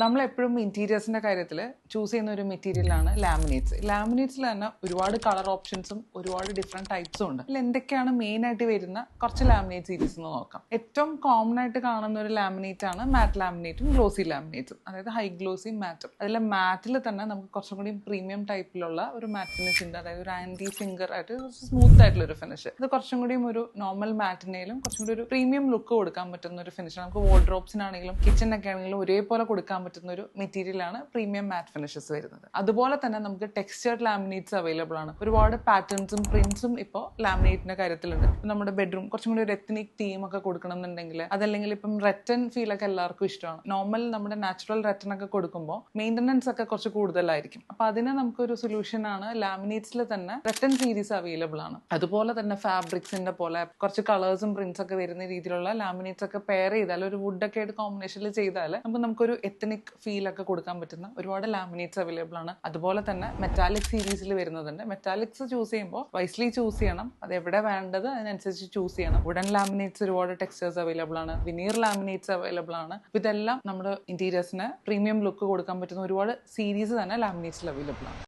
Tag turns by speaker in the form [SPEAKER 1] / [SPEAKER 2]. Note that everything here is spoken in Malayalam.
[SPEAKER 1] നമ്മൾ എപ്പോഴും ഇന്റീരിയേഴ്സിന്റെ കാര്യത്തിൽ ചൂസ് ചെയ്യുന്ന ഒരു മെറ്റീരിയലാണ് ലാമിനേറ്റ്സ്. ലാമിനേറ്റ്സിൽ തന്നെ ഒരുപാട് കളർ ഓപ്ഷൻസും ഒരുപാട് ഡിഫറെന്റ് ടൈപ്സും ഉണ്ട്. അതിൽ എന്തൊക്കെയാണ് മെയിൻ ആയിട്ട് വരുന്ന കുറച്ച് ലാമിനേറ്റ് സീരീസ് എന്ന് നോക്കാം. ഏറ്റവും കോമൺ ആയിട്ട് കാണുന്ന ഒരു ലാമിനേറ്റ് ആണ് മാറ്റ് ലാമിനേറ്റും ഗ്ലോസി ലാമിനേറ്റും, അതായത് ഹൈ ഗ്ലോസിയും മാറ്റും. അതിൽ മാറ്റിൽ തന്നെ നമുക്ക് കുറച്ചും കൂടി പ്രീമിയം ടൈപ്പിലുള്ള ഒരു മാറ്റ് ഫിനിഷ് ഉണ്ട്, അതായത് ഒരു ആന്റി ഫിംഗർ ആയിട്ട് സ്മൂത്ത് ആയിട്ടുള്ള ഒരു ഫിനിഷ്. ഇത് കുറച്ചും കൂടിയും ഒരു നോർമൽ മാറ്റിനേലും കുറച്ചും കൂടി ഒരു പ്രീമിയം ലുക്ക് കൊടുക്കാൻ പറ്റുന്ന ഒരു ഫിനിഷ്. നമുക്ക് വാർഡ്രോബ്സിനാണെങ്കിലും കിച്ചണിനൊക്കെ ആണെങ്കിലും ഒരേപോലെ കൊടുക്കാൻ പറ്റുന്ന ഒരു മെറ്റീരിയലാണ് പ്രീമിയം മാറ്റ് ഫിനിഷസ് വരുന്നത്. അതുപോലെ തന്നെ നമുക്ക് ടെക്സ്ചേർഡ് ലാമിനേറ്റ്സ് അവൈലബിൾ ആണ്. ഒരുപാട് പാറ്റേൺസും പ്രിന്റ്സും ഇപ്പോൾ ലാമിനേറ്റിന്റെ കാര്യത്തിലുണ്ട്. നമ്മുടെ ബെഡ്റൂം കുറച്ചും കൂടി ഒരു എത്നിക് തീം ഒക്കെ കൊടുക്കണം എന്നുണ്ടെങ്കിൽ, അതല്ലെങ്കിൽ ഇപ്പം റെറ്റൻ ഫീൽ ഒക്കെ എല്ലാവർക്കും ഇഷ്ടമാണ്. നോർമൽ നമ്മുടെ നാച്ചുറൽ റെറ്റൻ ഒക്കെ കൊടുക്കുമ്പോൾ മെയിൻ്റനൻസ് ഒക്കെ കുറച്ച് കൂടുതലായിരിക്കും. അപ്പൊ അതിന് നമുക്കൊരു സൊല്യൂഷൻ ആണ് ലാമിനേറ്റ്സിൽ തന്നെ റെറ്റൻ സീരീസ് അവൈലബിൾ ആണ്. അതുപോലെ തന്നെ ഫാബ്രിക്സിന്റെ പോലെ കുറച്ച് കളേഴ്സും പ്രിന്റ്സ് ഒക്കെ വരുന്ന രീതിയിലുള്ള ലാമിനേറ്റ്സ് ഒക്കെ പെയർ ചെയ്താൽ, ഒരു വുഡ് ഒക്കെ ആയിട്ട് കോമ്പിനേഷനിൽ ചെയ്താൽ നമുക്കൊരു എത്നിക് ഫീൽ ഒക്കെ കൊടുക്കാൻ പറ്റുന്ന ഒരുപാട് ലാമിനേറ്റ്സ് അവൈലബിൾ ആണ്. അതുപോലെ തന്നെ മെറ്റാലിക് സീരീസിൽ വരുന്നതുണ്ട്. മെറ്റാലിക്സ് ചൂസ് ചെയ്യുമ്പോൾ വൈസ്ലി ചൂസ് ചെയ്യണം, അത് എവിടെ വേണ്ടത് അതിനനുസരിച്ച് ചൂസ് ചെയ്യണം. വുഡൻ ലാമിനേറ്റ്സ് ഒരുപാട് ടെക്സ്ചേഴ്സ് അവൈലബിൾ ആണ്, വിനീർ ലാമിനേറ്റ്സ് അവൈലബിൾ ആണ്. ഇതെല്ലാം നമ്മുടെ ഇന്റീരിയേഴ്സിന് പ്രീമിയം ലുക്ക് കൊടുക്കാൻ പറ്റുന്ന ഒരുപാട് സീരീസ് തന്നെ ലാമിനേറ്റ്സിൽ അവൈലബിൾ ആണ്.